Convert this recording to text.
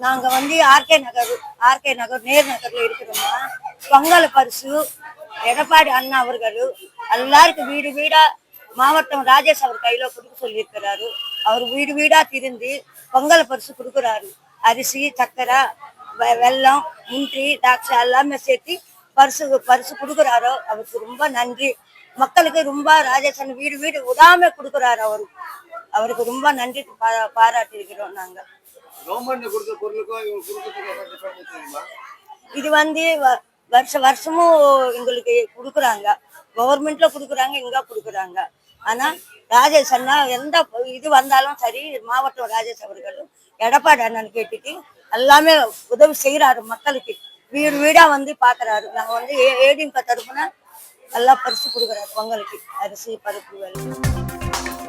நாங்க வந்து ஆர்கே நகர் நேர் நகர்ல இருக்கிறோம்னா பொங்கல் பரிசு எடப்பாடி அண்ணா அவர்கள் எல்லாருக்கும் வீடு வீடா மாவட்டம் ராஜேஷ் அவர் கையில கொடுக்க சொல்லியிருக்கிறாரு. அவர் வீடு வீடா திரிந்து பொங்கல் பரிசு கொடுக்குறாரு. அரிசி சக்கரை வெல்லம் முந்திரி திராட்சை எல்லாமே சேர்த்து பரிசு பரிசு கொடுக்குறாரு. அவருக்கு ரொம்ப நன்றி. மக்களுக்கு ரொம்ப ராஜேஷன் வீடு வீடு விடாம கொடுக்குறாரு. அவருக்கு ரொம்ப நன்றி பாராட்டி இருக்கிறோம் நாங்க. இது வந்து வருஷமும் எங்களுக்கு கொடுக்குறாங்க. கவர்மெண்ட்ல கொடுக்குறாங்க, இங்க கொடுக்குறாங்க. ஆனா ராஜேஷ் அண்ணா எந்த இது வந்தாலும் சரி, மாவட்டம் ராஜேஷ் அவர்களும் எடப்பாடி அண்ணன் கேட்டுட்டு எல்லாமே உதவி செய்யறாரு. மக்களுக்கு வீடு வீடா வந்து பாக்குறாரு. நாங்க வந்து ஏடிஎம் தரப்புனா நல்லா பரிசு கொடுக்குறாரு. பொங்கலுக்கு அரிசி பருப்பு வெல்லம்.